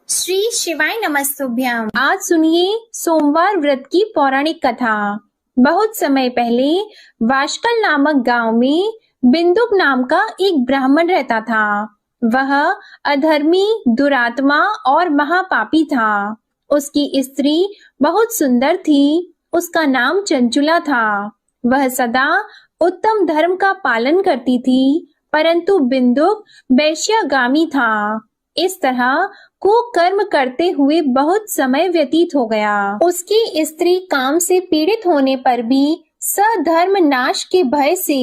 श्री शिवाय नमस्तुभ्यम। आज सुनिए सोमवार व्रत की पौराणिक कथा। बहुत समय पहले वाशकल नामक गांव में बिंदुक नाम का एक ब्राह्मण रहता था। वह अधर्मी, दुरात्मा और महापापी था। उसकी स्त्री बहुत सुंदर थी। उसका नाम चंचुला था। वह सदा उत्तम धर्म का पालन करती थी, परंतु बिंदुक वैश्यागामी था। इस तरह कुकर्म करते हुए बहुत समय व्यतीत हो गया। उसकी स्त्री काम से पीड़ित होने पर भी सधर्म नाश के भय से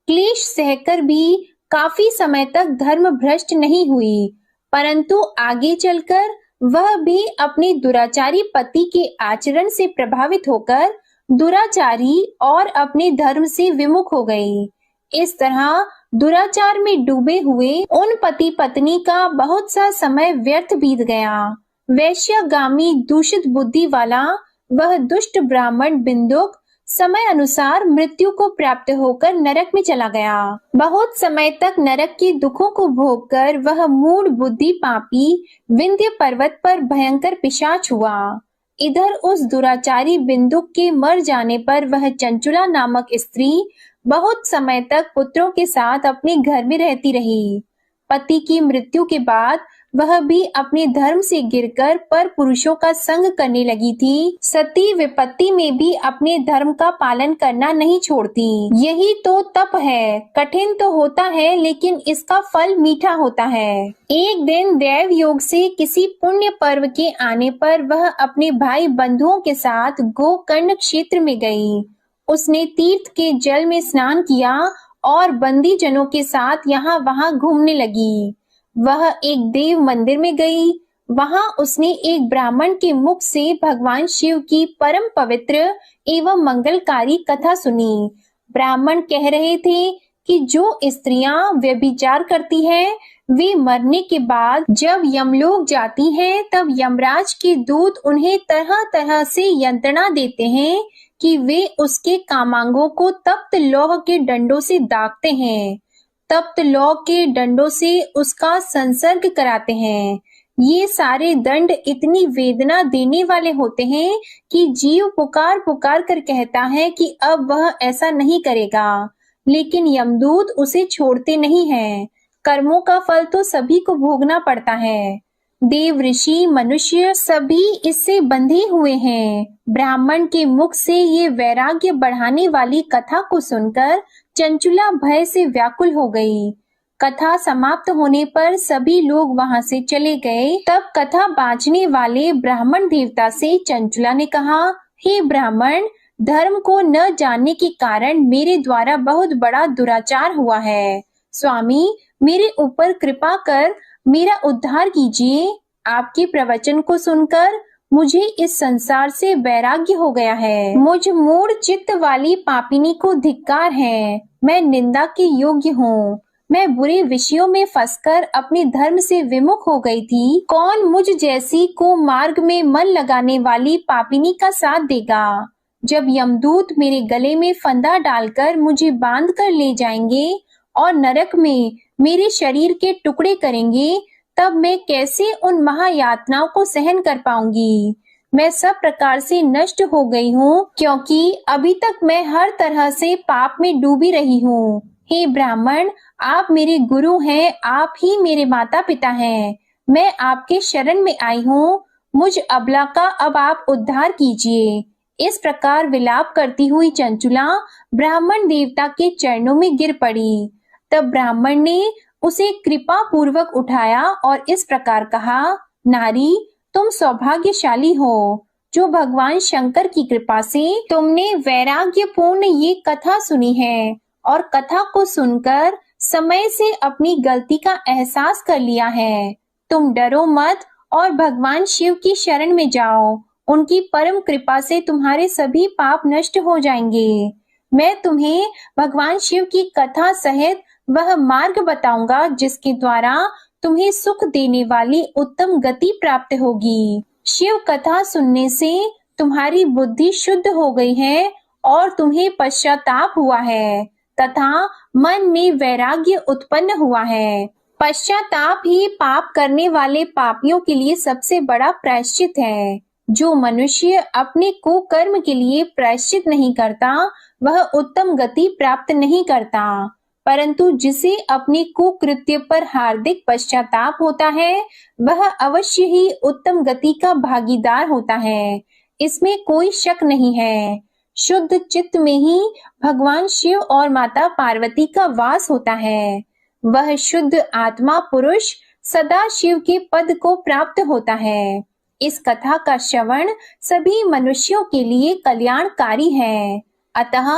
क्लेश सहकर भी काफी समय तक धर्म भ्रष्ट नहीं हुई, परंतु आगे चलकर वह भी अपने दुराचारी पति के आचरण से प्रभावित होकर दुराचारी और अपने धर्म से विमुख हो गई। इस तरह दुराचार में डूबे हुए उन पति पत्नी का बहुत सा समय व्यर्थ बीत गया। वैश्यागामी दूषित बुद्धि वाला वह दुष्ट ब्राह्मण बिंदुक समय अनुसार मृत्यु को प्राप्त होकर नरक में चला गया। बहुत समय तक नरक के दुखों को भोगकर वह मूढ़ बुद्धि पापी विंध्य पर्वत पर भयंकर पिशाच हुआ। इधर उस दुराचारी बिंदुक के मर जाने पर वह चंचुला नामक स्त्री बहुत समय तक पुत्रों के साथ अपने घर में रहती रही। पति की मृत्यु के बाद वह भी अपने धर्म से गिरकर पर पुरुषों का संग करने लगी थी। सती विपत्ति में भी अपने धर्म का पालन करना नहीं छोड़ती। यही तो तप है। कठिन तो होता है, लेकिन इसका फल मीठा होता है। एक दिन दैव योग से किसी पुण्य पर्व के आने पर वह अपने भाई बंधुओं के साथ गोकर्ण क्षेत्र में गई। उसने तीर्थ के जल में स्नान किया और बंदी जनों के साथ यहाँ वहाँ घूमने लगी। वह एक देव मंदिर में गई। वहाँ उसने एक ब्राह्मण के मुख से भगवान शिव की परम पवित्र एवं मंगलकारी कथा सुनी। ब्राह्मण कह रहे थे कि जो स्त्रियां व्यभिचार करती हैं, वे मरने के बाद जब यमलोक जाती हैं, तब यमराज के दूत उन्हें तरह तरह से यंत्रणा देते हैं कि वे उसके कामांगों को तप्त लौह के डंडों से दागते हैं। तप्त लौह के डंडों से उसका संसर्ग कराते हैं। ये सारे दंड इतनी वेदना देने वाले होते हैं कि जीव पुकार पुकार कर कहता है कि अब वह ऐसा नहीं करेगा, लेकिन यमदूत उसे छोड़ते नहीं हैं। कर्मों का फल तो सभी को भोगना पड़ता है। देव, ऋषि, मनुष्य सभी इससे बंधे हुए हैं। ब्राह्मण के मुख से ये वैराग्य बढ़ाने वाली कथा को सुनकर चंचुला भय से व्याकुल हो गई। कथा समाप्त होने पर सभी लोग वहां से चले गए। तब कथा बांचने वाले ब्राह्मण देवता से चंचुला ने कहा, हे ब्राह्मण, धर्म को न जानने के कारण मेरे द्वारा बहुत बड़ा दुराचार हुआ है। स्वामी, मेरे ऊपर कृपा कर मेरा उद्धार कीजिए। आपके प्रवचन को सुनकर मुझे इस संसार से वैराग्य हो गया है। मुझ मूढ़ चित्त वाली पापिनी को धिक्कार है। मैं निंदा के योग्य हूँ। मैं बुरे विषयों में फंसकर अपने धर्म से विमुख हो गई थी। कौन मुझ जैसी को मार्ग में मन लगाने वाली पापिनी का साथ देगा? जब यमदूत मेरे गले में फंदा डालकर मुझे बांध कर ले जाएंगे और नरक में मेरे शरीर के टुकड़े करेंगे, तब मैं कैसे उन महायातनाओं को सहन कर पाऊंगी? मैं सब प्रकार से नष्ट हो गई हूँ, क्योंकि अभी तक मैं हर तरह से पाप में डूबी रही हूँ। हे ब्राह्मण, आप मेरे गुरु हैं, आप ही मेरे माता पिता हैं। मैं आपके शरण में आई हूँ। मुझ अबला का अब आप उद्धार कीजिए। इस प्रकार विलाप करती हुई चंचुला ब्राह्मण देवता के चरणों में गिर पड़ी। तब ब्राह्मण ने उसे कृपा पूर्वक उठाया और इस प्रकार कहा, नारी, तुम सौभाग्यशाली हो, जो भगवान शंकर की कृपा से तुमने वैराग्यपूर्ण ये कथा सुनी है और कथा को सुनकर समय से अपनी गलती का एहसास कर लिया है। तुम डरो मत और भगवान शिव की शरण में जाओ। उनकी परम कृपा से तुम्हारे सभी पाप नष्ट हो जाएंगे। मैं तुम्हें भगवान शिव की कथा सहित वह मार्ग बताऊंगा जिसके द्वारा तुम्हें सुख देने वाली उत्तम गति प्राप्त होगी। शिव कथा सुनने से तुम्हारी बुद्धि शुद्ध हो गई है और तुम्हें पश्चाताप हुआ है तथा मन में वैराग्य उत्पन्न हुआ है। पश्चाताप ही पाप करने वाले पापियों के लिए सबसे बड़ा प्रायश्चित है। जो मनुष्य अपने कुकर्म के लिए प्रायश्चित नहीं करता, वह उत्तम गति प्राप्त नहीं करता, परंतु जिसे अपने कुकृत्य पर हार्दिक पश्चाताप होता है, वह अवश्य ही उत्तम गति का भागीदार होता है। इसमें कोई शक नहीं है। शुद्ध चित्त में ही भगवान शिव और माता पार्वती का वास होता है। वह शुद्ध आत्मा पुरुष सदा शिव के पद को प्राप्त होता है। इस कथा का श्रवण सभी मनुष्यों के लिए कल्याणकारी है, अतः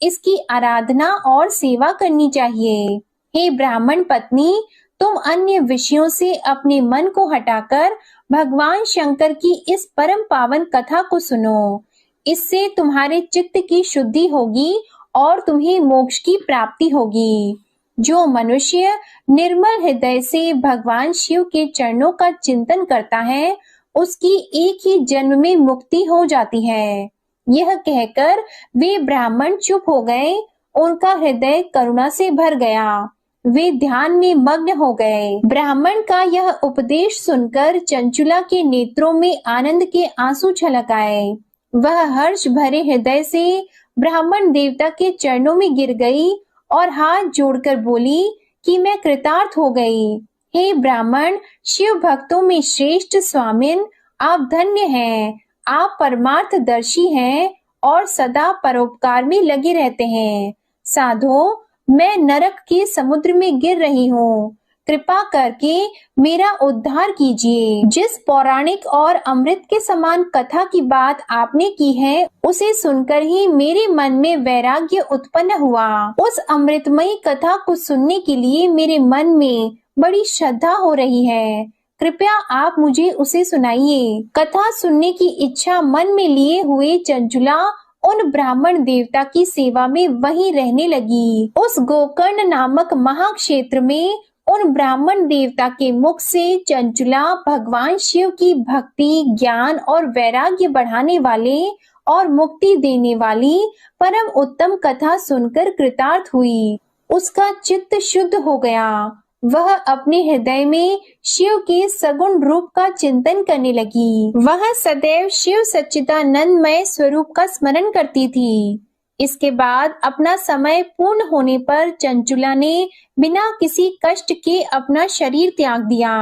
इसकी आराधना और सेवा करनी चाहिए। हे ब्राह्मण पत्नी, तुम अन्य विषयों से अपने मन को हटाकर भगवान शंकर की इस परम पावन कथा को सुनो। इससे तुम्हारे चित्त की शुद्धि होगी और तुम्हें मोक्ष की प्राप्ति होगी। जो मनुष्य निर्मल हृदय से भगवान शिव के चरणों का चिंतन करता है, उसकी एक ही जन्म में मुक्ति हो जाती है। यह कहकर वे ब्राह्मण चुप हो गए। उनका हृदय करुणा से भर गया। वे ध्यान में मग्न हो गए। ब्राह्मण का यह उपदेश सुनकर चंचुला के नेत्रों में आनंद के आंसू छलक आए। वह हर्ष भरे हृदय से ब्राह्मण देवता के चरणों में गिर गई और हाथ जोड़कर बोली कि मैं कृतार्थ हो गई। हे ब्राह्मण, शिव भक्तों में श्रेष्ठ स्वामिन, आप धन्य हैं। आप परमार्थदर्शी हैं और सदा परोपकार में लगे रहते हैं। साधो, मैं नरक के समुद्र में गिर रही हूँ। कृपा करके मेरा उद्धार कीजिए। जिस पौराणिक और अमृत के समान कथा की बात आपने की है, उसे सुनकर ही मेरे मन में वैराग्य उत्पन्न हुआ। उस अमृतमयी कथा को सुनने के लिए मेरे मन में बड़ी श्रद्धा हो रही है। कृपया आप मुझे उसे सुनाइए। कथा सुनने की इच्छा मन में लिए हुए चंचुला उन ब्राह्मण देवता की सेवा में वहीं रहने लगी। उस गोकर्ण नामक महाक्षेत्र में उन ब्राह्मण देवता के मुख से चंचुला भगवान शिव की भक्ति, ज्ञान और वैराग्य बढ़ाने वाले और मुक्ति देने वाली परम उत्तम कथा सुनकर कृतार्थ हुई। उसका चित्त शुद्ध हो गया। वह अपने हृदय में शिव के सगुण रूप का चिंतन करने लगी। वह सदैव शिव सच्चिदानंदमय स्वरूप का स्मरण करती थी। इसके बाद अपना समय पूर्ण होने पर चंचुला ने बिना किसी कष्ट के अपना शरीर त्याग दिया।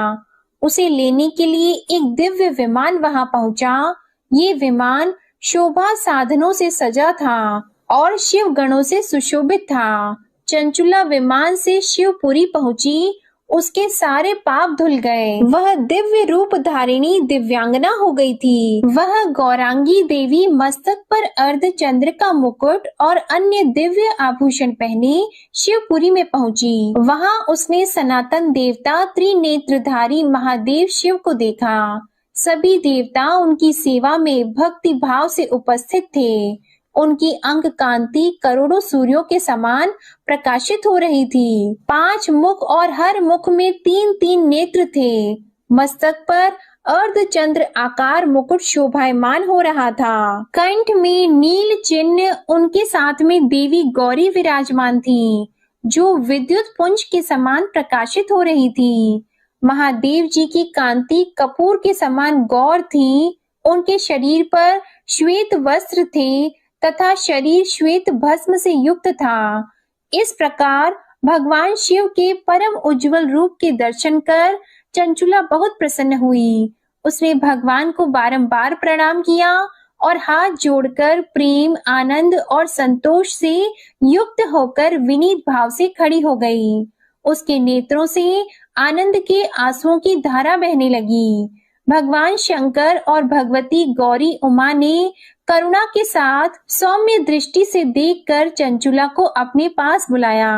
उसे लेने के लिए एक दिव्य विमान वहां पहुंचा। ये विमान शोभा साधनों से सजा था और शिव गणों से सुशोभित था। चंचुला विमान से शिवपुरी पहुंची। उसके सारे पाप धुल गए। वह दिव्य रूप धारिणी दिव्यांगना हो गई थी। वह गौरांगी देवी मस्तक पर अर्धचंद्र का मुकुट और अन्य दिव्य आभूषण पहने शिवपुरी में पहुंची। वहां उसने सनातन देवता त्रिनेत्रधारी महादेव शिव को देखा। सभी देवता उनकी सेवा में भक्ति भाव से उपस्थित थे। उनकी अंग कांति करोड़ों सूर्यों के समान प्रकाशित हो रही थी। 5 मुख और हर मुख में 3-3 नेत्र थे। मस्तक पर अर्धचंद्र आकार मुकुट शोभायमान हो रहा था। कंठ में नील चिन्ह। उनके साथ में देवी गौरी विराजमान थी, जो विद्युत पुंज के समान प्रकाशित हो रही थी। महादेव जी की कांति कपूर के समान गौर थी। उनके शरीर पर श्वेत वस्त्र थे तथा शरीर श्वेत भस्म से युक्त था। इस प्रकार भगवान शिव के परम उज्जवल रूप के दर्शन कर चंचुला बहुत प्रसन्न हुई। उसने भगवान को बारंबार प्रणाम किया और हाथ जोड़कर प्रेम, आनंद और संतोष से युक्त होकर विनीत भाव से खड़ी हो गई। उसके नेत्रों से आनंद के आंसुओं की धारा बहने लगी। भगवान शंकर और भगवती गौरी उमा ने करुणा के साथ सौम्य दृष्टि से देखकर चंचुला को अपने पास बुलाया।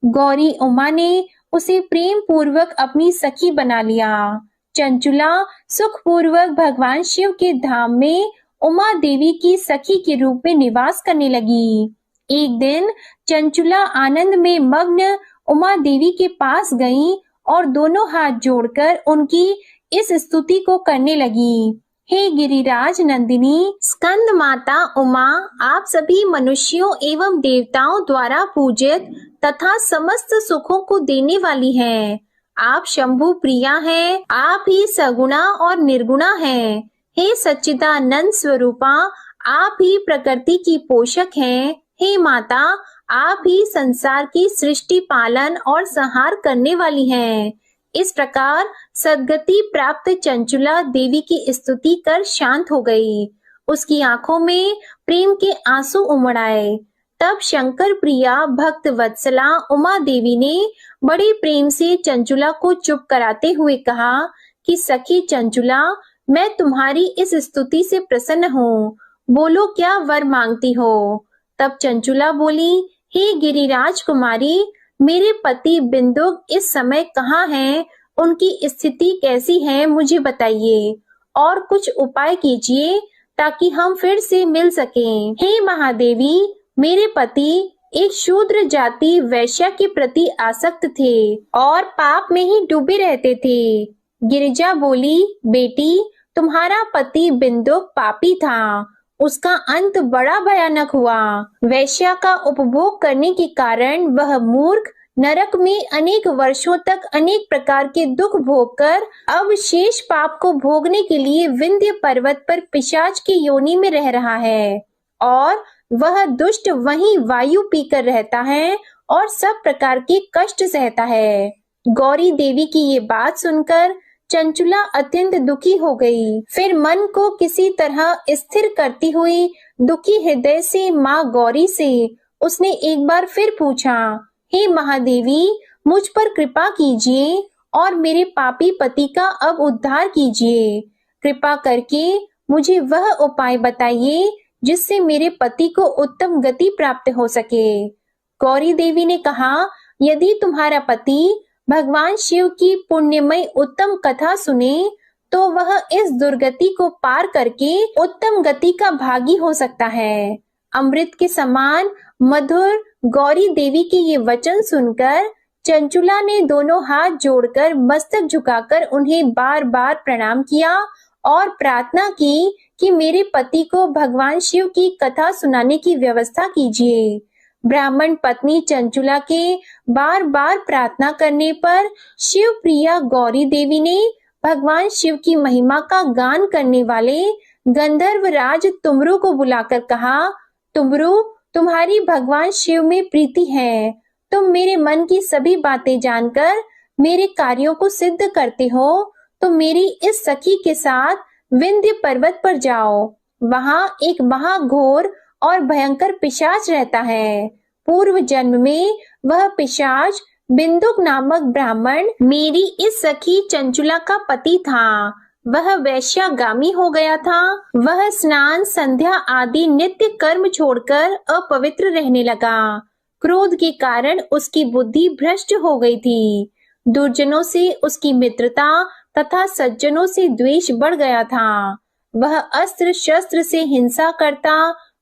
गौरी उमा ने उसे प्रेम पूर्वक अपनी सखी बना लिया। चंचुला सुख पूर्वक भगवान शिव के धाम में उमा देवी की सखी के रूप में निवास करने लगी। एक दिन चंचुला आनंद में मग्न उमा देवी के पास गई और दोनों हाथ जोड़कर उनकी इस स्तुति को करने लगी। हे गिरिराज नंदिनी, स्कंद माता उमा, आप सभी मनुष्यों एवं देवताओं द्वारा पूजित तथा समस्त सुखों को देने वाली हैं। आप शंभु प्रिया हैं, आप ही सगुणा और निर्गुणा हैं। हे सच्चिदानंद स्वरूपा, आप ही प्रकृति की पोषक हैं। हे माता, आप ही संसार की सृष्टि पालन और संहार करने वाली हैं। इस प्रकार सद्गति प्राप्त चंचुला देवी की स्तुति कर शांत हो गई। उसकी आंखों में प्रेम के आंसू उमड़ आए। तब शंकर प्रिया भक्त वत्सला उमा देवी ने बड़े प्रेम से चंचुला को चुप कराते हुए कहा कि सखी चंचुला, मैं तुम्हारी इस स्तुति से प्रसन्न हूँ। बोलो, क्या वर मांगती हो? तब चंचुला बोली, हे गिरिराज कुमारी, मेरे पति बिंदुक इस समय कहाँ हैं? उनकी स्थिति कैसी है, मुझे बताइए और कुछ उपाय कीजिए ताकि हम फिर से मिल सकें। हे महादेवी, मेरे पति एक शूद्र जाति वैश्या के प्रति आसक्त थे और पाप में ही डूबे रहते थे। गिरिजा बोली, बेटी, तुम्हारा पति बिंदुक पापी था। उसका अंत बड़ा भयानक हुआ। वैश्या का उपभोग करने के कारण वह मूर्ख नरक में अनेक वर्षों तक अनेक प्रकार के दुख भोगकर अब शेष पाप को भोगने के लिए विंध्य पर्वत पर पिशाच की योनि में रह रहा है और वह दुष्ट वहीं वायु पीकर रहता है और सब प्रकार के कष्ट सहता है। गौरी देवी की ये बात सुनकर चंचुला अत्यंत दुखी हो गई। फिर मन को किसी तरह स्थिर करती हुई दुखी हृदय से माँ गौरी से उसने एक बार फिर पूछा, हे महादेवी, मुझ पर कृपा कीजिए और मेरे पापी पति का अब उद्धार कीजिए। कृपा करके मुझे वह उपाय बताइए जिससे मेरे पति को उत्तम गति प्राप्त हो सके। गौरी देवी ने कहा, यदि तुम्हारा पति भगवान शिव की पुण्यमय उत्तम कथा सुने तो वह इस दुर्गति को पार करके उत्तम गति का भागी हो सकता है। अमृत के समान मधुर गौरी देवी के ये वचन सुनकर चंचुला ने दोनों हाथ जोड़कर मस्तक झुकाकर उन्हें बार बार प्रणाम किया और प्रार्थना की कि मेरे पति को भगवान शिव की कथा सुनाने की व्यवस्था कीजिए। ब्राह्मण पत्नी चंचुला के बार बार प्रार्थना करने पर शिव प्रिया गौरी देवी ने भगवान शिव की महिमा का गान करने वाले गंधर्व राज तुमरु को बुलाकर कहा, तुमरु, तुम्हारी भगवान शिव में प्रीति है। तुम मेरे मन की सभी बातें जानकर मेरे कार्यों को सिद्ध करते हो, तो मेरी इस सखी के साथ विंध्य पर्वत पर जाओ। वहां एक महाघोर और भयंकर पिशाच रहता है। पूर्व जन्म में वह पिशाच बिंदुक नामक ब्राह्मण मेरी इस सखी चंचुला का पति था। वह वैश्यागामी हो गया था। वह स्नान, संध्या आदि नित्य कर्म छोड़कर अपवित्र रहने लगा। क्रोध के कारण उसकी बुद्धि भ्रष्ट हो गई थी। दुर्जनों से उसकी मित्रता तथा सज्जनों से द्वेष बढ़ गया था। वह अस्त्र शस्त्र से हिंसा करता,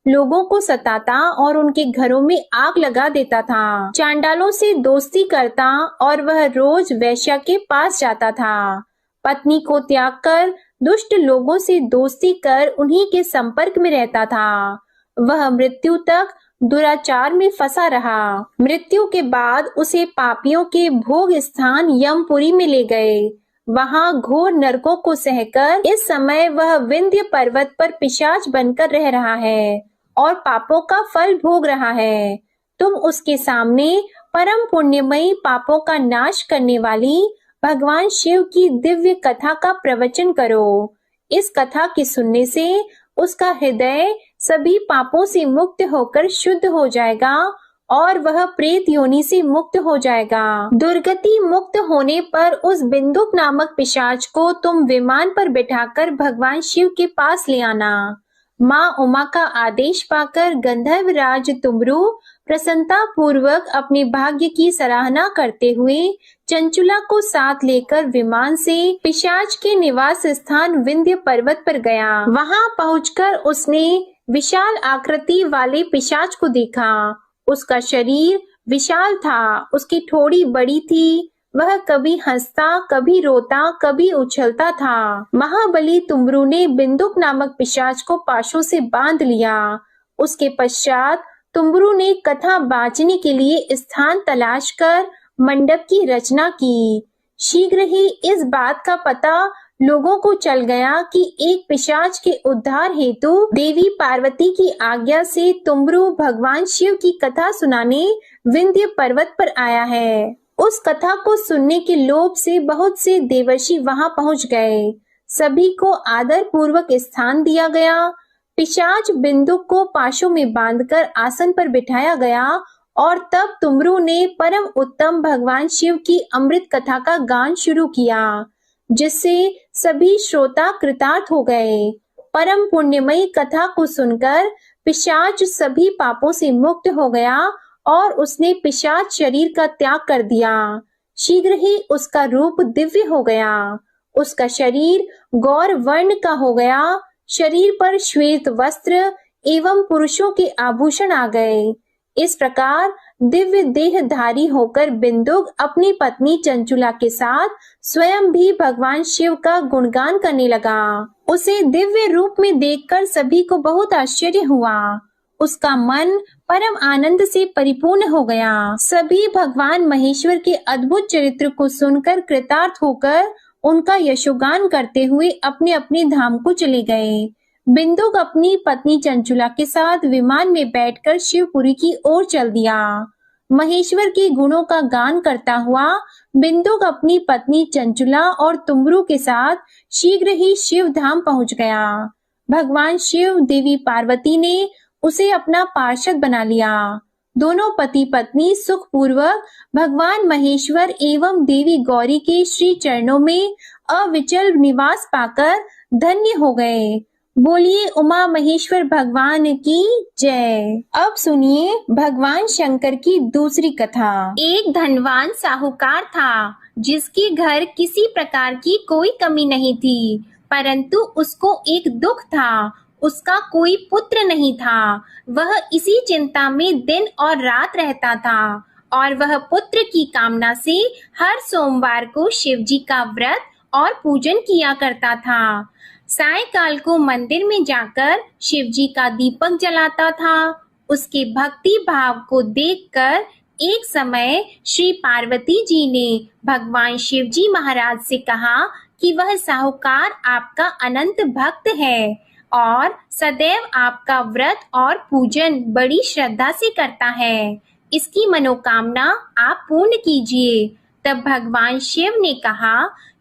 लोगों को सताता और उनके घरों में आग लगा देता था। चांडालों से दोस्ती करता और वह रोज वैश्या के पास जाता था। पत्नी को त्याग कर दुष्ट लोगों से दोस्ती कर उन्हीं के संपर्क में रहता था। वह मृत्यु तक दुराचार में फंसा रहा। मृत्यु के बाद उसे पापियों के भोग स्थान यमपुरी में ले गए। वहां घोर नरकों को सहकर इस समय वह विंध्य पर्वत पर पिशाच बनकर रह रहा है और पापों का फल भोग रहा है। तुम उसके सामने परम पुण्यमयी पापों का नाश करने वाली भगवान शिव की दिव्य कथा का प्रवचन करो। इस कथा के सुनने से उसका हृदय सभी पापों से मुक्त होकर शुद्ध हो जाएगा और वह प्रेत योनि से मुक्त हो जाएगा। दुर्गति मुक्त होने पर उस बिंदुक नामक पिशाच को तुम विमान पर बिठाकर भगवान शिव के पास ले आना। माँ उमा का आदेश पाकर गंधर्व राज तुमरु प्रसन्नता पूर्वक अपने भाग्य की सराहना करते हुए चंचुला को साथ लेकर विमान से पिशाच के निवास स्थान विंध्य पर्वत पर गया। वहां पहुंचकर उसने विशाल आकृति वाले पिशाच को देखा। उसका शरीर विशाल था, उसकी ठोड़ी बड़ी थी। वह कभी हंसता, कभी रोता, कभी उछलता था। महाबली तुमरु ने बिंदुक नामक पिशाच को पाशों से बांध लिया। उसके पश्चात तुमरु ने कथा बांचने के लिए स्थान तलाश कर मंडप की रचना की। शीघ्र ही इस बात का पता लोगों को चल गया कि एक पिशाच के उद्धार हेतु देवी पार्वती की आज्ञा से तुमरू भगवान शिव की कथा सुनाने विंध्य पर्वत पर आया है। उस कथा को सुनने के लोभ से बहुत से देवर्षि वहां पहुंच गए। सभी को आदर पूर्वक स्थान दिया गया। पिशाच बिंदुक को पाशों में बांधकर आसन पर बिठाया गया और तब तुमरू ने परम उत्तम भगवान शिव की अमृत कथा का गान शुरू किया, जिससे सभी श्रोता कृतार्थ हो गए। परम पुण्यमयी कथा को सुनकर पिशाच सभी पापों से मुक्त हो गया और उसने पिशाच शरीर का त्याग कर दिया। शीघ्र ही उसका रूप दिव्य हो गया। उसका शरीर गौर वर्ण का हो गया। शरीर पर श्वेत वस्त्र एवं पुरुषों के आभूषण आ गए। इस प्रकार दिव्य देहधारी होकर बिंदुक अपनी पत्नी चंचुला के साथ स्वयं भी भगवान शिव का गुणगान करने लगा। उसे दिव्य रूप में देखकर सभी को बहुत आश्चर्य हुआ। उसका मन परम आनंद से परिपूर्ण हो गया। सभी भगवान महेश्वर के अद्भुत चरित्र को सुनकर कृतार्थ होकर उनका यशोगान करते हुए अपने अपने धाम को चले गए। बिंदुक अपनी पत्नी चंचुला के साथ विमान में बैठकर शिवपुरी की ओर चल दिया। महेश्वर के गुणों का गान करता हुआ बिंदुक अपनी पत्नी चंचुला और तुमरू के साथ शीघ्र ही शिव धाम पहुंच गया। भगवान शिव देवी पार्वती ने उसे अपना पार्षद बना लिया। दोनों पति पत्नी सुखपूर्वक भगवान महेश्वर एवं देवी गौरी के श्री चरणों में अविचल निवास पाकर धन्य हो गए। बोलिए उमा महेश्वर भगवान की जय। अब सुनिए भगवान शंकर की दूसरी कथा। एक धनवान साहूकार था, जिसके घर किसी प्रकार की कोई कमी नहीं थी, परंतु उसको एक दुख था। उसका कोई पुत्र नहीं था। वह इसी चिंता में दिन और रात रहता था और वह पुत्र की कामना से हर सोमवार को शिव जी का व्रत और पूजन किया करता था। सायंकाल को मंदिर में जाकर शिव जी का दीपक जलाता था। उसके भक्ति भाव को देखकर एक समय श्री पार्वती जी ने भगवान शिव जी महाराज से कहा कि वह साहूकार आपका अनंत भक्त है और सदैव आपका व्रत और पूजन बड़ी श्रद्धा से करता है। इसकी मनोकामना आप पूर्ण कीजिए। तब भगवान शिव ने कहा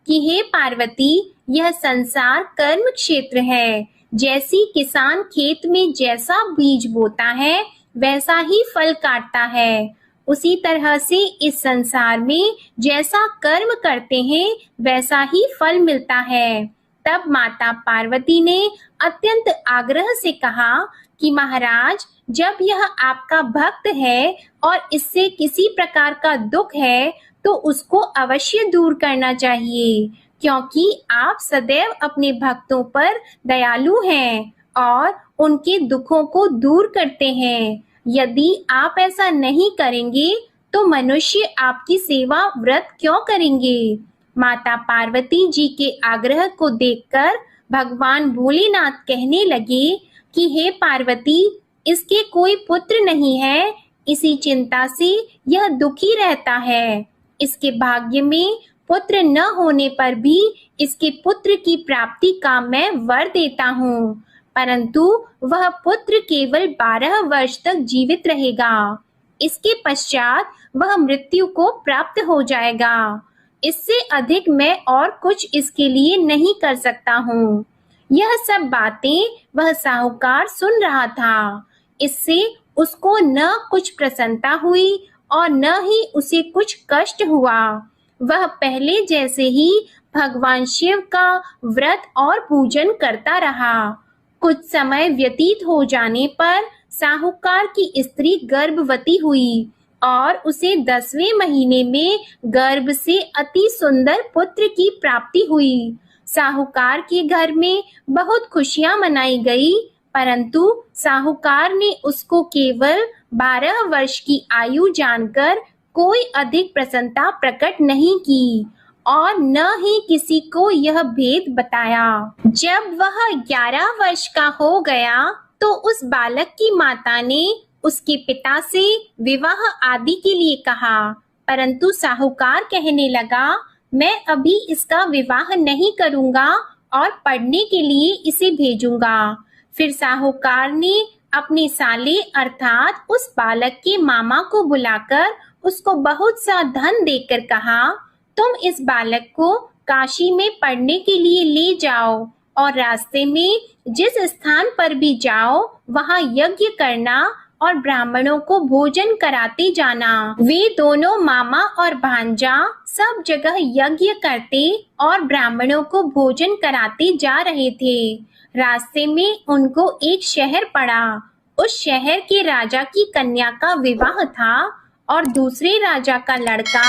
कि हे पार्वती, यह संसार कर्म क्षेत्र है। जैसी किसान खेत में जैसा बीज बोता है वैसा ही फल काटता है, उसी तरह से इस संसार में जैसा कर्म करते हैं वैसा ही फल मिलता है। तब माता पार्वती ने अत्यंत आग्रह से कहा कि महाराज, जब यह आपका भक्त है और इससे किसी प्रकार का दुख है तो उसको अवश्य दूर करना चाहिए, क्योंकि आप सदैव अपने भक्तों पर दयालु हैं और उनके दुखों को दूर करते हैं। यदि आप ऐसा नहीं करेंगे तो मनुष्य आपकी सेवा व्रत क्यों करेंगे? माता पार्वती जी के आग्रह को देखकर भगवान भोलेनाथ कहने लगे कि हे पार्वती, इसके कोई पुत्र नहीं है, इसी चिंता से यह दुखी रहता है। इसके भाग्य में पुत्र न होने पर भी इसके पुत्र की प्राप्ति का मैं वर देता हूँ, परंतु वह पुत्र केवल 12 वर्ष तक जीवित रहेगा। इसके पश्चात वह मृत्यु को प्राप्त हो जाएगा। इससे अधिक मैं और कुछ इसके लिए नहीं कर सकता हूँ। यह सब बातें वह साहूकार सुन रहा था। इससे उसको न कुछ प्रसन्नता हुई और न ही उसे कुछ कष्ट हुआ। वह पहले जैसे ही भगवान शिव का व्रत और पूजन करता रहा। कुछ समय व्यतीत हो जाने पर साहूकार की स्त्री गर्भवती हुई और उसे 10वें महीने में गर्भ से अति सुंदर पुत्र की प्राप्ति हुई। साहूकार के घर में बहुत खुशियां मनाई गई, परंतु साहूकार ने उसको केवल 12 वर्ष की आयु जानकर कोई अधिक प्रसन्नता प्रकट नहीं की और न ही किसी को यह भेद बताया। जब वह 11 वर्ष का हो गया तो उस बालक की माता ने उसके पिता से विवाह आदि के लिए कहा, परंतु साहूकार कहने लगा, मैं अभी इसका विवाह नहीं करूंगा और पढ़ने के लिए इसे भेजूंगा। फिर साहूकार ने अपने साले अर्थात उस बालक के मामा को बुलाकर उसको बहुत सा धन देकर कहा, तुम इस बालक को काशी में पढ़ने के लिए ले जाओ और रास्ते में जिस स्थान पर भी जाओ वहां यज्ञ करना और ब्राह्मणों को भोजन कराते जाना। वे दोनों मामा और भांजा सब जगह यज्ञ करते और ब्राह्मणों को भोजन कराते जा रहे थे। रास्ते में उनको एक शहर पड़ा। उस शहर के राजा की कन्या का विवाह था और दूसरे राजा का लड़का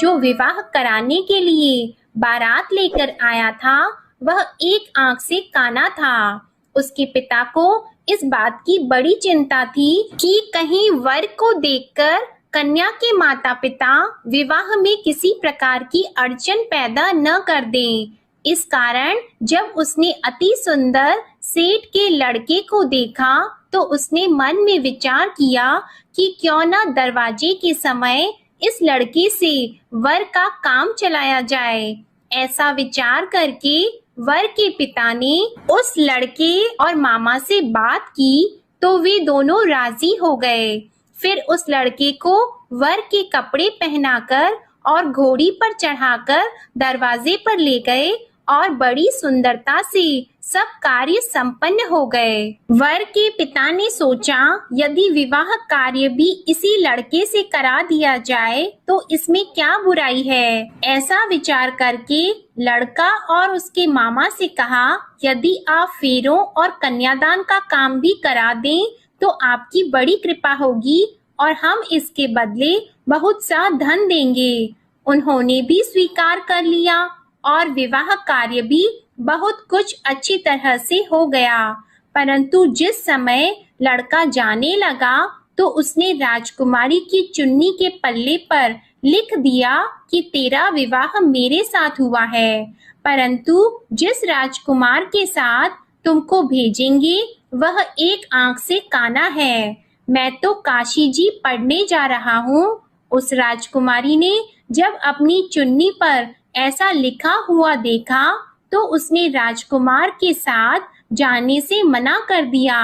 जो विवाह कराने के लिए बारात लेकर आया था वह एक आंख से काना था। उसके पिता को इस बात की बड़ी चिंता थी कि कहीं वर को देखकर कन्या के माता पिता विवाह में किसी प्रकार की अड़चन पैदा न कर दें। इस कारण जब उसने अति सुंदर सेठ के लड़के को देखा तो उसने मन में विचार किया कि क्यों न दरवाजे के समय इस लड़के से वर का काम चलाया जाए। ऐसा विचार करके वर के पिता ने उस लड़के और मामा से बात की तो वे दोनों राजी हो गए। फिर उस लड़के को वर के कपड़े पहनाकर और घोड़ी पर चढ़ाकर दरवाजे पर ले गए और बड़ी सुंदरता से सब कार्य संपन्न हो गए। वर के पिता ने सोचा यदि विवाह कार्य भी इसी लड़के से करा दिया जाए तो इसमें क्या बुराई है। ऐसा विचार करके लड़का और उसके मामा से कहा, यदि आप फेरों और कन्यादान का काम भी करा दें तो आपकी बड़ी कृपा होगी और हम इसके बदले बहुत सा धन देंगे। उन्होंने भी स्वीकार कर लिया और विवाह कार्य भी बहुत कुछ अच्छी तरह से हो गया। परंतु जिस समय लड़का जाने लगा तो उसने राजकुमारी की चुन्नी के पल्ले पर लिख दिया कि तेरा विवाह मेरे साथ हुआ है, परंतु जिस राजकुमार के साथ तुमको भेजेंगे वह एक आंख से काना है। मैं तो काशी जी पढ़ने जा रहा हूँ। उस राजकुमारी ने जब अपनी चुन्नी पर ऐसा लिखा हुआ देखा तो उसने राजकुमार के साथ जाने से मना कर दिया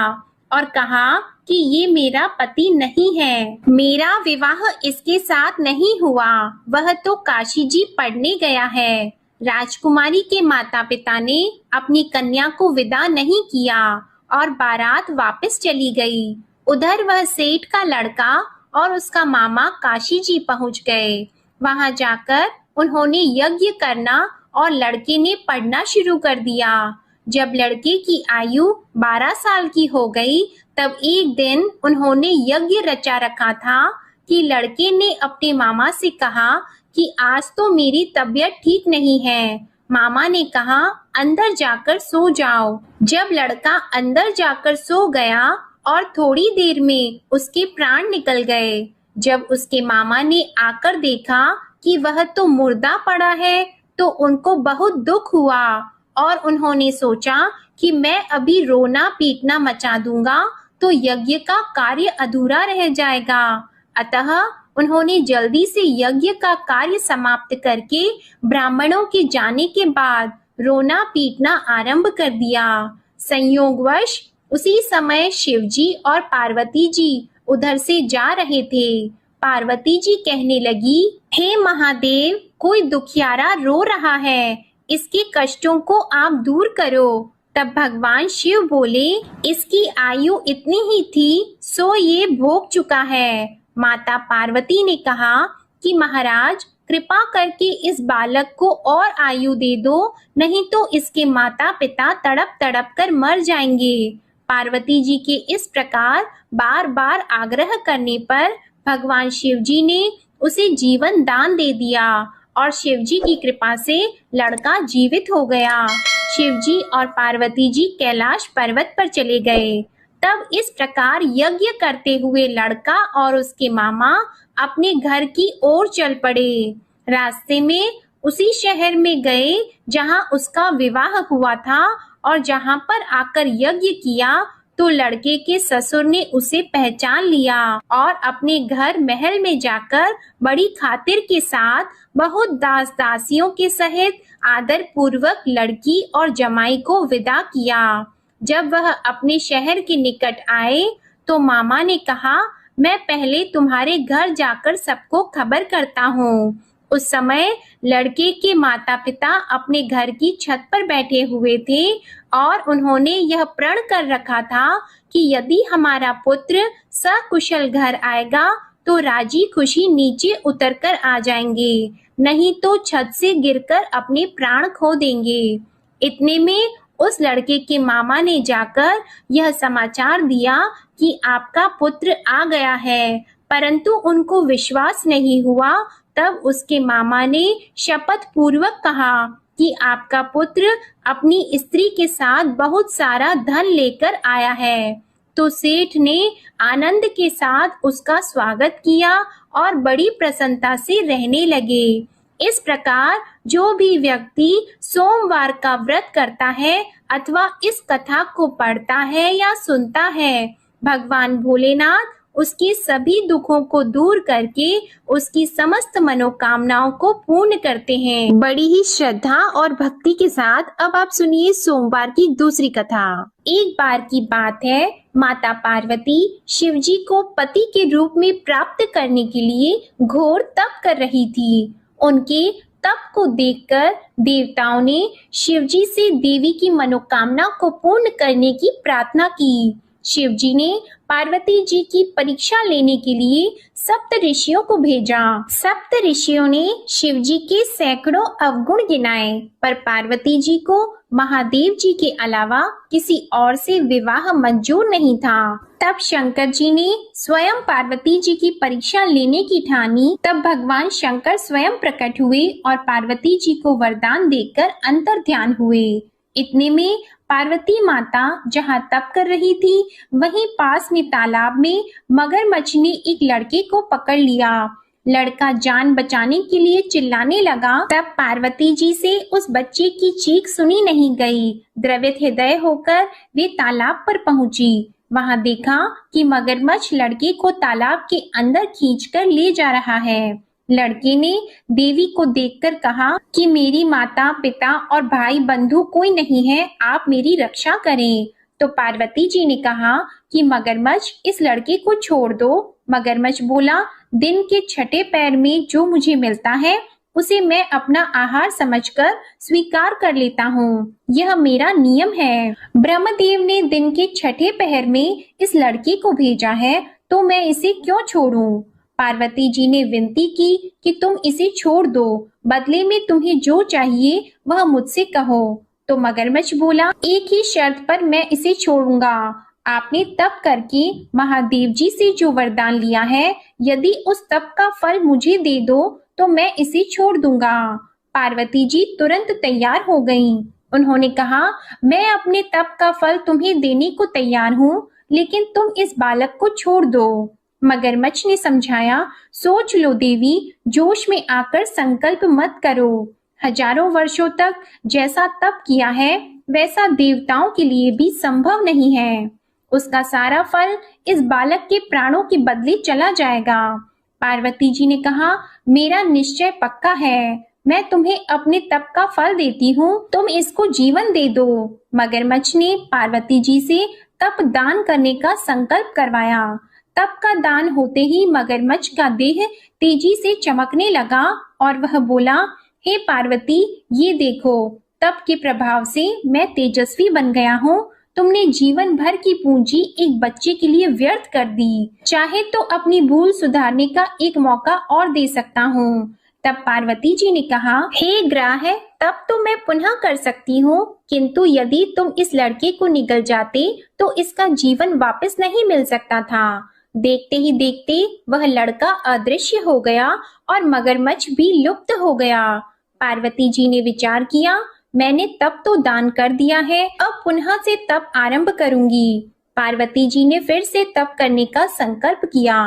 और कहा कि ये मेरा पति नहीं है, मेरा विवाह इसके साथ नहीं हुआ, वह तो काशी जी पढ़ने गया है। राजकुमारी के माता पिता ने अपनी कन्या को विदा नहीं किया और बारात वापस चली गई। उधर वह सेठ का लड़का और उसका मामा काशी जी पहुंच गए। वहां जाकर उन्होंने यज्ञ करना और लड़के ने पढ़ना शुरू कर दिया। जब लड़के की आयु 12 साल की हो गई तब एक दिन उन्होंने यज्ञ रचा रखा था कि लड़के ने अपने मामा से कहा कि आज तो मेरी तबीयत ठीक नहीं है। मामा ने कहा अंदर जाकर सो जाओ। जब लड़का अंदर जाकर सो गया और थोड़ी देर में उसके प्राण निकल गए। जब उसके मामा ने आकर देखा कि वह तो मुर्दा पड़ा है तो उनको बहुत दुख हुआ और उन्होंने सोचा कि मैं अभी रोना पीटना मचा दूंगा तो यज्ञ का कार्य अधूरा रह जाएगा। अतः उन्होंने जल्दी से यज्ञ का कार्य समाप्त करके ब्राह्मणों के जाने के बाद रोना पीटना आरंभ कर दिया। संयोगवश उसी समय शिवजी और पार्वती जी उधर से जा रहे थे। पार्वती जी कहने लगी, हे महादेव, कोई दुखियारा रो रहा है, इसके कष्टों को आप दूर करो। तब भगवान शिव बोले, इसकी आयु इतनी ही थी सो ये भोग चुका है। माता पार्वती ने कहा कि महाराज कृपा करके इस बालक को और आयु दे दो, नहीं तो इसके माता पिता तड़प तड़प कर मर जाएंगे। पार्वती जी के इस प्रकार बार बार आग्रह करने पर भगवान शिव जी ने उसे जीवन दान दे दिया और शिव जी की कृपा से लड़का जीवित हो गया। शिव जी और पार्वती जी कैलाश पर्वत पर चले गए। तब इस प्रकार यज्ञ करते हुए लड़का और उसके मामा अपने घर की ओर चल पड़े। रास्ते में उसी शहर में गए जहां उसका विवाह हुआ था और जहां पर आकर यज्ञ किया तो लड़के के ससुर ने उसे पहचान लिया और अपने घर महल में जाकर बड़ी खातिर के साथ बहुत दास दासियों के सहित आदर पूर्वक लड़की और जमाई को विदा किया। जब वह अपने शहर के निकट आए तो मामा ने कहा, मैं पहले तुम्हारे घर जाकर सबको खबर करता हूँ। उस समय लड़के के माता पिता अपने घर की छत पर बैठे हुए थे और उन्होंने यह प्रण कर रखा था कि यदि हमारा पुत्र सकुशल घर आएगा तो राजी खुशी नीचे उतरकर आ जाएंगे, नहीं तो छत से गिरकर अपने प्राण खो देंगे। इतने में उस लड़के के मामा ने जाकर यह समाचार दिया कि आपका पुत्र आ गया है, परंतु उनको विश्वास नहीं हुआ। तब उसके मामा ने शपथ पूर्वक कहा कि आपका पुत्र अपनी स्त्री के साथ बहुत सारा धन लेकर आया है। तो सेठ ने आनंद के साथ उसका स्वागत किया और बड़ी प्रसन्नता से रहने लगे। इस प्रकार जो भी व्यक्ति सोमवार का व्रत करता है अथवा इस कथा को पढ़ता है या सुनता है, भगवान भोलेनाथ उसके सभी दुखों को दूर करके उसकी समस्त मनोकामनाओं को पूर्ण करते हैं। बड़ी ही श्रद्धा और भक्ति के साथ अब आप सुनिए सोमवार की दूसरी कथा। एक बार की बात है, माता पार्वती शिव जी को पति के रूप में प्राप्त करने के लिए घोर तप कर रही थी। उनके तप को देखकर देवताओं ने शिव जी से देवी की मनोकामना को पूर्ण करने की प्रार्थना की। शिव जी ने पार्वती जी की परीक्षा लेने के लिए सप्त ऋषियों को भेजा। सप्त ऋषियों ने शिव जी के सैकड़ों अवगुण गिनाए, पर पार्वती जी को महादेव जी के अलावा किसी और से विवाह मंजूर नहीं था। तब शंकर जी ने स्वयं पार्वती जी की परीक्षा लेने की ठानी। तब भगवान शंकर स्वयं प्रकट हुए और पार्वती जी को वरदान देकर अंतर्ध्यान हुए। इतने में पार्वती माता जहाँ तप कर रही थी, वहीं पास में तालाब में मगरमच्छ ने एक लड़के को पकड़ लिया। लड़का जान बचाने के लिए चिल्लाने लगा। तब पार्वती जी से उस बच्चे की चीख सुनी नहीं गई। द्रवित हृदय होकर वे तालाब पर पहुंची। वहां देखा कि मगरमच्छ लड़के को तालाब के अंदर खींचकर ले जा रहा है। लड़के ने देवी को देखकर कहा कि मेरी माता पिता और भाई बंधु कोई नहीं है, आप मेरी रक्षा करें। तो पार्वती जी ने कहा कि मगरमच्छ इस लड़के को छोड़ दो। मगरमच्छ बोला, दिन के छठे पैर में जो मुझे मिलता है उसे मैं अपना आहार समझकर स्वीकार कर लेता हूँ, यह मेरा नियम है। ब्रह्मदेव ने दिन के छठे पहर में इस लड़के को भेजा है, तो मैं इसे क्यों छोड़ूं? पार्वती जी ने विनती की कि तुम इसे छोड़ दो, बदले में तुम्हें जो चाहिए वह मुझसे कहो। तो मगरमच्छ बोला, एक ही शर्त पर मैं इसे छोड़ूंगा। आपने तप करके महादेव जी से जो वरदान लिया है, यदि उस तप का फल मुझे दे दो तो मैं इसे छोड़ दूंगा। पार्वती जी तुरंत तैयार हो गईं। उन्होंने कहा, मैं अपने तप का फल तुम्हें देने को तैयार हूँ, लेकिन तुम इस बालक को छोड़ दो। मगरमच्छ ने समझाया, सोच लो देवी, जोश में आकर संकल्प मत करो। हजारों वर्षों तक जैसा तप किया है वैसा देवताओं के लिए भी संभव नहीं है। उसका सारा फल इस बालक के प्राणों के बदले चला जाएगा। पार्वती जी ने कहा, मेरा निश्चय पक्का है, मैं तुम्हें अपने तप का फल देती हूँ, तुम इसको जीवन दे दो। मगरमच्छ ने पार्वती जी से तप दान करने का संकल्प करवाया। तप का दान होते ही मगरमच्छ का देह तेजी से चमकने लगा और वह बोला, हे पार्वती, ये देखो, तप के प्रभाव से मैं तेजस्वी बन गया हूँ। तुमने जीवन भर की पूंजी एक बच्चे के लिए व्यर्थ कर दी। चाहे तो अपनी भूल सुधारने का एक मौका और दे सकता हूँ। तब पार्वती जी ने कहा, हे ग्राह, तब तो मैं पुनः कर सकती हूँ, किंतु यदि तुम इस लड़के को निगल जाते तो इसका जीवन वापस नहीं मिल सकता था। देखते ही देखते वह लड़का अदृश्य हो गया और मगरमच्छ भी लुप्त हो गया। पार्वती जी ने विचार किया, मैंने तप तो दान कर दिया है, अब पुनः से तप आरंभ करूंगी। पार्वती जी ने फिर से तप करने का संकल्प किया।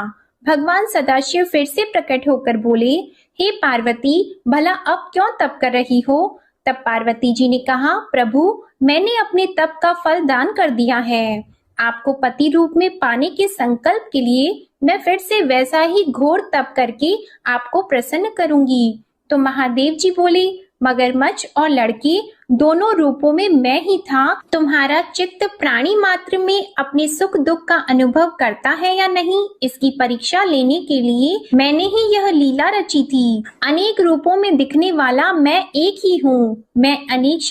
भगवान सदाशिव फिर से प्रकट होकर बोले, हे पार्वती, भला अब क्यों तप कर रही हो? तब पार्वती जी ने कहा, प्रभु, मैंने अपने तप का फल दान कर दिया है। आपको पति रूप में पाने के संकल्प के लिए मैं फिर से वैसा ही घोर तप करके आपको प्रसन्न करूंगी। तो महादेव जी बोले, मगरमच्छ और लड़के दोनों रूपों में मैं ही था। तुम्हारा चित्त प्राणी मात्र में अपने सुख दुख का अनुभव करता है या नहीं, इसकी परीक्षा लेने के लिए मैंने ही यह लीला रची थी। अनेक रूपों में दिखने वाला मैं एक ही हूँ। मैं अनेक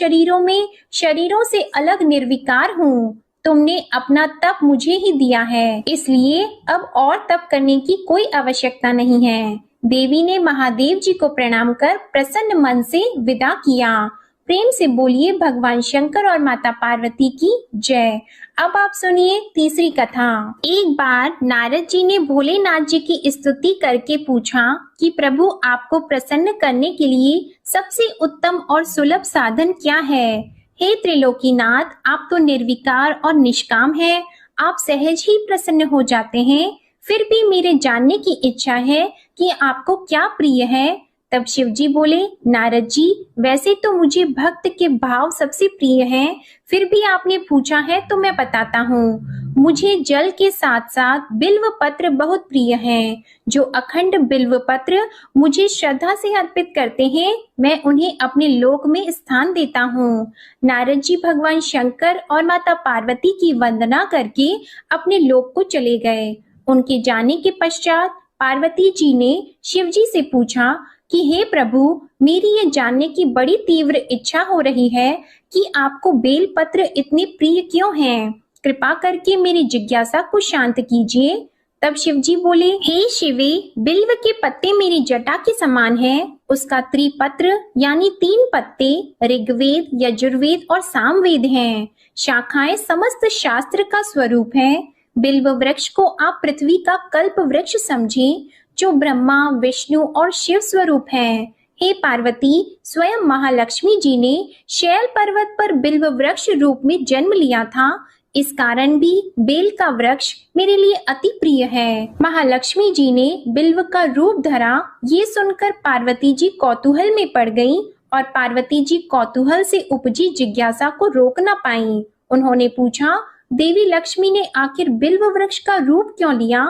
शरीरों से अलग निर्विकार हूँ। तुमने अपना तप मुझे ही दिया है, इसलिए अब और तप करने की कोई आवश्यकता नहीं है। देवी ने महादेव जी को प्रणाम कर प्रसन्न मन से विदा किया। प्रेम से बोलिए भगवान शंकर और माता पार्वती की जय। अब आप सुनिए तीसरी कथा। एक बार नारद जी ने भोलेनाथ जी की स्तुति करके पूछा कि प्रभु, आपको प्रसन्न करने के लिए सबसे उत्तम और सुलभ साधन क्या है? हे त्रिलोकीनाथ, आप तो निर्विकार और निष्काम हैं। आप सहज ही प्रसन्न हो जाते हैं। फिर भी मेरे जानने की इच्छा है कि आपको क्या प्रिय है। तब शिव जी बोले, नारद जी, वैसे तो मुझे भक्त के भाव सबसे प्रिय हैं, फिर भी आपने पूछा है तो मैं बताता हूँ। मुझे जल के साथ साथ बिल्व पत्र बहुत प्रिय हैं। जो अखंड बिल्व पत्र मुझे श्रद्धा से अर्पित करते हैं, मैं उन्हें अपने लोक में स्थान देता हूँ। नारद जी भगवान शंकर और माता पार्वती की वंदना करके अपने लोक को चले गए। उनके जाने के पश्चात पार्वती जी ने शिव जी से पूछा कि हे प्रभु, मेरी ये जानने की बड़ी तीव्र इच्छा हो रही है कि आपको बेलपत्र इतने प्रिय क्यों हैं? कृपा करके मेरी जिज्ञासा को शांत कीजिए। तब शिव जी बोले, हे शिवे, बिल्व के पत्ते मेरी जटा के समान हैं। उसका त्रिपत्र यानी 3 पत्ते ऋग्वेद, यजुर्वेद और सामवेद हैं। शाखाएं समस्त शास्त्र का स्वरूप है। बिल्व वृक्ष को आप पृथ्वी का कल्प वृक्ष समझें, जो ब्रह्मा, विष्णु और शिव स्वरूप है। हे पार्वती, स्वयं महालक्ष्मी जी ने शैल पर्वत पर बिल्व वृक्ष रूप में जन्म लिया था। इस कारण भी बेल का वृक्ष मेरे लिए अति प्रिय है। महालक्ष्मी जी ने बिल्व का रूप धरा, ये सुनकर पार्वती जी कौतूहल में पड़ गईं और पार्वती जी कौतूहल से उपजी जिज्ञासा को रोक न पाईं। उन्होंने पूछा, देवी लक्ष्मी ने आखिर बिल्व वृक्ष का रूप क्यों लिया?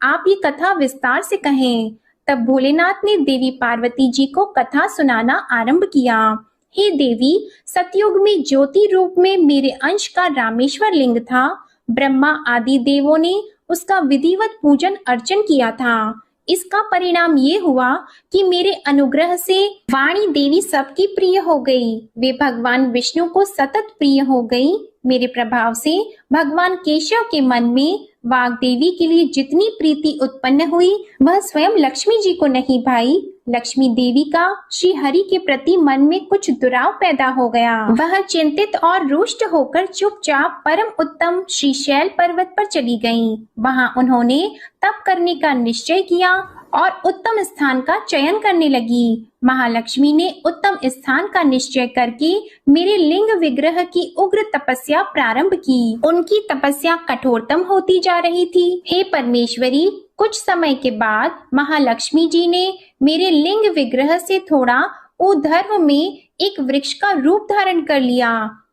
आप ये कथा विस्तार से कहें। तब भोलेनाथ ने देवी पार्वती जी को कथा सुनाना आरंभ किया। हे देवी, सतयुग में ज्योति रूप में मेरे अंश का रामेश्वर लिंग था। ब्रह्मा आदि देवों ने उसका विधिवत पूजन अर्चन किया था। इसका परिणाम ये हुआ कि मेरे अनुग्रह से वाणी देवी सबकी प्रिय हो गई। वे भगवान विष्णु को सतत प्रिय हो गई। मेरे प्रभाव से भगवान केशव के मन में वाग देवी के लिए जितनी प्रीति उत्पन्न हुई, वह स्वयं लक्ष्मी जी को नहीं भाई। लक्ष्मी देवी का श्री हरि के प्रति मन में कुछ दुराव पैदा हो गया। वह चिंतित और रुष्ट होकर चुपचाप परम उत्तम श्री शैल पर्वत पर चली गईं। वहां उन्होंने तप करने का निश्चय किया और उत्तम स्थान का चयन करने लगी। महालक्ष्मी ने उत्तम स्थान का निश्चय करके मेरे लिंग विग्रह की उग्र तपस्या प्रारंभ की। उनकी तपस्या कठोरतम होती जा रही थी। हे परमेश्वरी, कुछ समय के बाद महालक्ष्मी जी ने मेरे लिंग विग्रह से थोड़ा ऊर्ध्व में एक वृक्ष का रूप धारण कर लिया।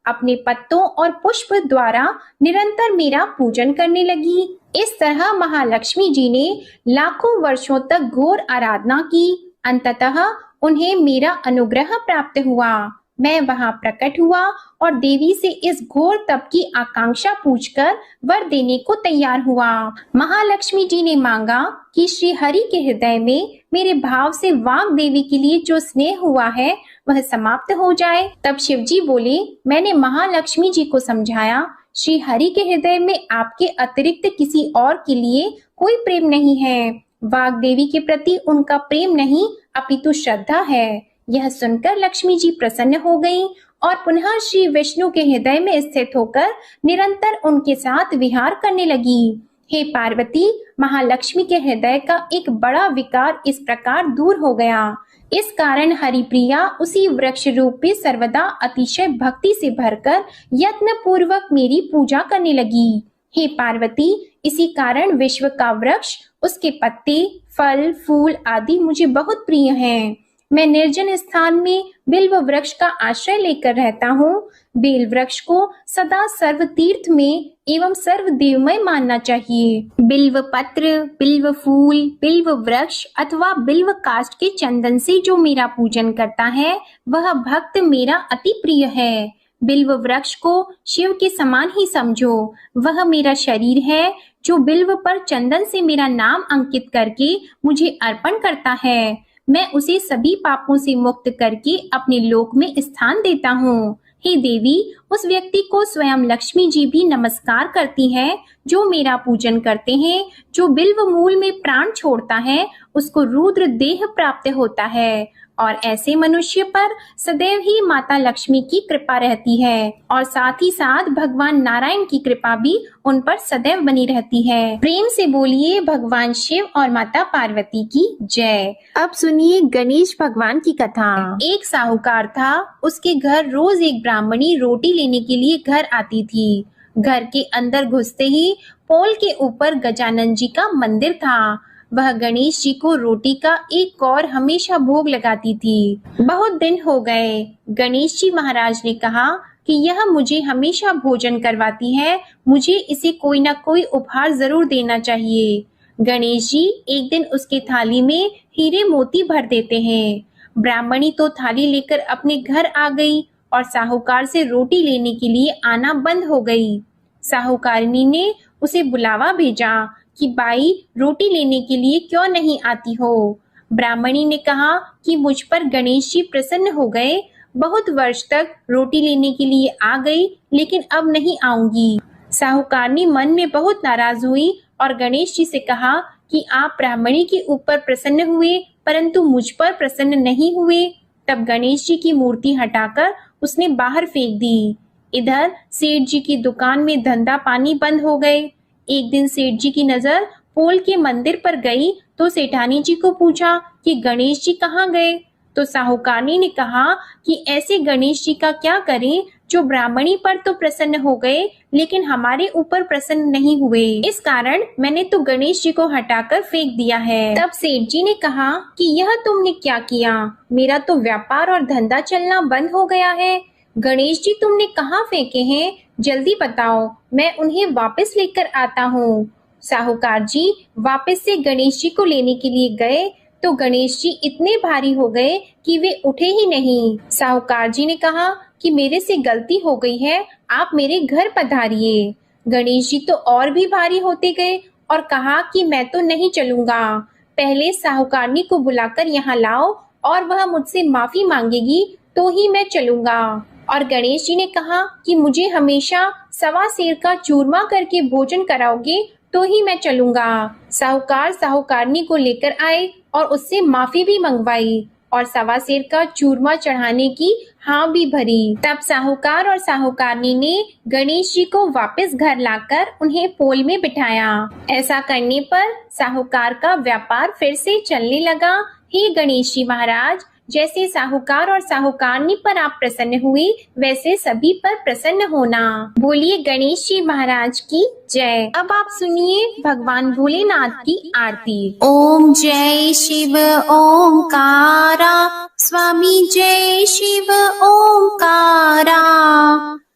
अपने पत्तों और पुष्प द्वारा निरंतर मेरा पूजन करने लगी। इस तरह महालक्ष्मी जी ने लाखों वर्षों तक घोर आराधना की। अंततः उन्हें मेरा अनुग्रह प्राप्त हुआ। मैं वहां प्रकट हुआ और देवी से इस घोर तप की आकांक्षा पूछकर वर देने को तैयार हुआ। महालक्ष्मी जी ने मांगा कि श्री हरि के हृदय में मेरे भाव से वाग देवी के लिए जो स्नेह हुआ है वह समाप्त हो जाए। तब शिव जी बोले, मैंने महालक्ष्मी जी को समझाया, श्री हरि के हृदय में आपके अतिरिक्त किसी और के लिए कोई प्रेम नहीं है। वाग देवी के प्रति उनका प्रेम नहीं अपितु श्रद्धा है। यह सुनकर लक्ष्मी जी प्रसन्न हो गईं और पुनः श्री विष्णु के हृदय में स्थित होकर निरंतर उनके साथ विहार करने लगी। हे पार्वती, महालक्ष्मी के हृदय का एक बड़ा विकार इस प्रकार दूर हो गया। इस कारण हरिप्रिया उसी वृक्ष रूप में सर्वदा अतिशय भक्ति से भरकर यत्न पूर्वक मेरी पूजा करने लगी। हे पार्वती, इसी कारण विश्व का वृक्ष, उसके पत्ते, फल, फूल आदि मुझे बहुत प्रिय हैं। मैं निर्जन स्थान में बिल्व वृक्ष का आश्रय लेकर रहता हूँ। बेल वृक्ष को सदा सर्व तीर्थ में एवं सर्व देवमय मानना चाहिए। बिल्व पत्र, बिल्व फूल, बिल्व वृक्ष अथवा बिल्व काष्ठ के चंदन से जो मेरा पूजन करता है वह भक्त मेरा अति प्रिय है। बिल्व वृक्ष को शिव के समान ही समझो। वह मेरा शरीर है जो बिल्व पर चंदन से मेरा नाम अंकित करके मुझे अर्पण करता है। मैं उसे सभी पापों से मुक्त करके अपने लोक में स्थान देता हूँ। हे देवी, उस व्यक्ति को स्वयं लक्ष्मी जी भी नमस्कार करती है जो मेरा पूजन करते हैं। जो बिल्व मूल में प्राण छोड़ता है उसको रुद्र देह प्राप्त होता है और ऐसे मनुष्य पर सदैव ही माता लक्ष्मी की कृपा रहती है और साथ ही साथ भगवान नारायण की कृपा भी उन पर सदैव बनी रहती है। प्रेम से बोलिए भगवान शिव और माता पार्वती की जय। अब सुनिए गणेश भगवान की कथा। एक साहूकार था, उसके घर रोज एक ब्राह्मणी रोटी लेने के लिए घर आती थी। घर के अंदर घुसते ही पोल के ऊपर गजानन जी का मंदिर था। वह गणेश जी को रोटी का एक कौर हमेशा भोग लगाती थी। बहुत दिन हो गए। गणेश जी महाराज ने कहा कि यह मुझे हमेशा भोजन करवाती है, मुझे इसे कोई ना कोई उपहार जरूर देना चाहिए। गणेश जी एक दिन उसके थाली में हीरे मोती भर देते हैं। ब्राह्मणी तो थाली लेकर अपने घर आ गई और साहूकार से रोटी लेने के लिए आना बंद हो गई। साहूकारनी ने उसे बुलावा भेजा कि बाई, रोटी लेने के लिए क्यों नहीं आती हो। ब्राह्मणी ने कहा कि मुझ पर गणेश जी प्रसन्न हो गए। बहुत वर्ष तक रोटी लेने के लिए आ गई लेकिन अब नहीं आऊंगी। साहूकारनी मन में बहुत नाराज हुई और गणेश जी से कहा कि आप ब्राह्मणी के ऊपर प्रसन्न हुए परंतु मुझ पर प्रसन्न नहीं हुए। तब गणेश जी की मूर्ति हटाकर उसने बाहर फेंक दी। इधर सेठ जी की दुकान में धंधा पानी बंद हो गए। एक दिन सेठ जी की नजर पोल के मंदिर पर गई तो सेठानी जी को पूछा कि गणेश जी कहाँ गए। तो साहूकारनी ने कहा कि ऐसे गणेश जी का क्या करें जो ब्राह्मणी पर तो प्रसन्न हो गए लेकिन हमारे ऊपर प्रसन्न नहीं हुए। इस कारण मैंने तो गणेश जी को हटाकर फेंक दिया है। तब सेठ जी ने कहा कि यह तुमने क्या किया? मेरा तो व्यापार और धंधा चलना बंद हो गया है। गणेश जी तुमने कहाँ फेंके हैं? जल्दी बताओ, मैं उन्हें वापस लेकर आता हूँ। साहूकार जी वापस से गणेश जी को लेने के लिए गए तो गणेश जी इतने भारी हो गए कि वे उठे ही नहीं। साहूकार जी ने कहा कि मेरे से गलती हो गई है, आप मेरे घर पधारिए। गणेश जी तो और भी भारी होते गए और कहा कि मैं तो नहीं चलूंगा। पहले साहूकारनी को बुलाकर यहाँ लाओ और वह मुझसे माफी मांगेगी तो ही मैं चलूंगा। और गणेश जी ने कहा कि मुझे हमेशा सवा सेर का चूरमा करके भोजन कराओगे तो ही मैं चलूंगा। साहूकार साहूकारनी को लेकर आए और उससे माफी भी मंगवाई और सवा सेर का चूरमा चढ़ाने की हाँ भी भरी। तब साहूकार और साहूकारनी ने गणेश जी को वापस घर लाकर उन्हें पोल में बिठाया। ऐसा करने पर साहूकार का व्यापार फिर से चलने लगा। हे गणेश जी महाराज, जैसे साहूकार और साहूकारनी पर आप प्रसन्न हुए वैसे सभी पर प्रसन्न होना। बोलिए गणेश जी महाराज की जय। अब आप सुनिए भगवान भोलेनाथ की आरती। ओम जय शिव ओंकारा, स्वामी जय शिव ओंकारा।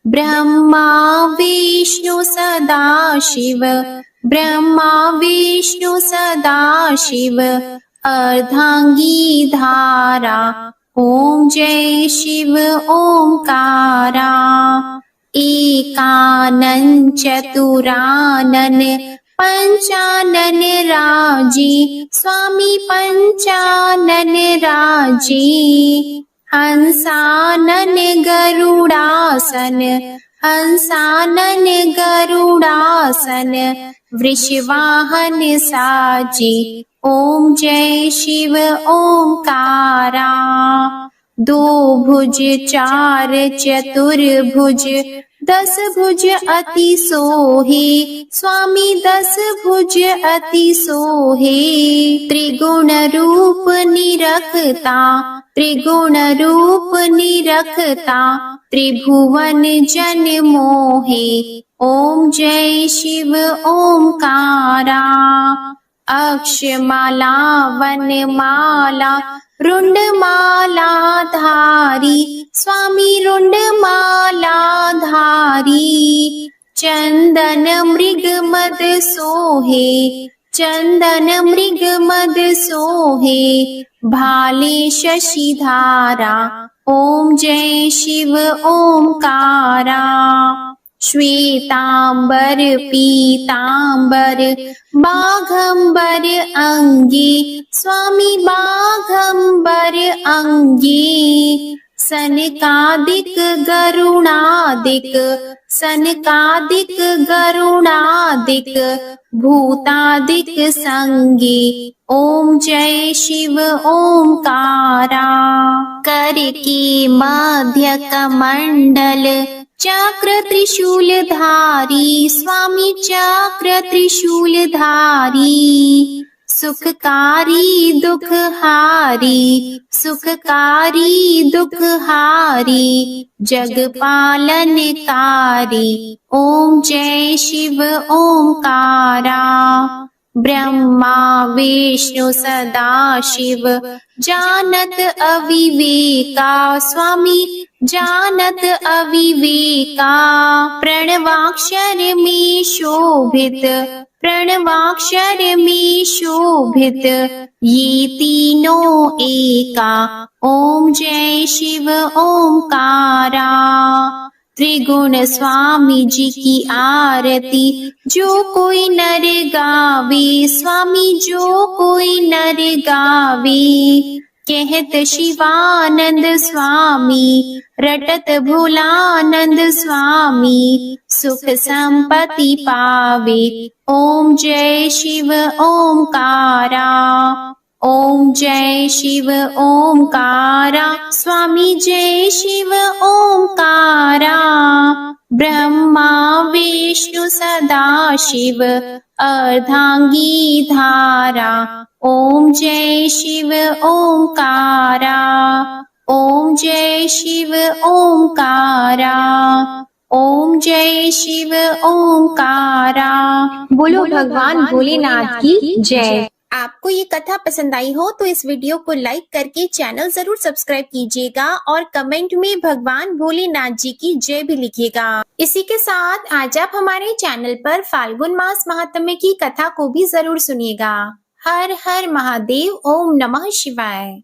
ब्रह्मा विष्णु सदा शिव, ब्रह्मा विष्णु सदा शिव। अर्धांगी धारा, ओम जय शिव ओंकारा। एकानन चतुरानन, पंचानन राजी, स्वामी पंचानन राजी। हंसानन गरुड़ासन, हंसानन गरुड़ासन। वृषवाहन साजी, ओम जय शिव ओंकारा। दो भुज चार चतुर्भुज, 10 भुज अति सोहे, स्वामी 10 भुज अति सोहे। त्रिगुण रूप निरखता, त्रिगुण रूप निरखता। त्रिभुवन जन मोहे, ओम जय शिव ओंकारा। अक्षमाला वनमाला रुंडमाला धारी स्वामी रुंडमाला धारी। चंदन मृग मद सोहे चंदन मृग मद सोहे भाले शशिधारा ओम जय शिव ओंकारा। श्वेतांबर पीतांबर बाघंबर अंगे स्वामी बाघंबर अंगे। सनकादिक गरुणादिक सनकादिक गरुणादिक भूतादिक संगे ओम जय शिव ओंकारा। कर के मध्य कमंडल चक्र त्रिशूल धारी स्वामी चक्र त्रिशूल धारी। सुखकारी दुखहारी सुखकारी दुखहारी जग पालनकारी ओम जय शिव ओंकारा। ब्रह्मा विष्णु सदा शिव जानत अविवेका स्वामी जानत अविवेका। प्रणवाक्षर में शोभित प्रणवाक्षर में शोभित ये तीनों एका ओम जय शिव ओंकारा। त्रिगुण स्वामी जी की आरती जो कोई नर गावे स्वामी जो कोई नर गावे। कहत शिवानंद स्वामी रटत भोलानंद स्वामी सुख संपत्ति पावे ओम जय शिव ओंकारा। ओम जय शिव ओंकारा स्वामी जय शिव ओंकारा। ब्रह्मा विष्णु सदा शिव अर्धांगी धारा ओम जय शिव ओंकारा। ओम जय शिव ओंकारा। ओम जय शिव ओंकारा। बोलो भगवान भोलेनाथ की जय। आपको ये कथा पसंद आई हो तो इस वीडियो को लाइक करके चैनल जरूर सब्सक्राइब कीजिएगा और कमेंट में भगवान भोलेनाथ जी की जय भी लिखिएगा। इसी के साथ आज आप हमारे चैनल पर फाल्गुन मास महात्म्य की कथा को भी जरूर सुनिएगा। हर हर महादेव। ओम नमः शिवाय।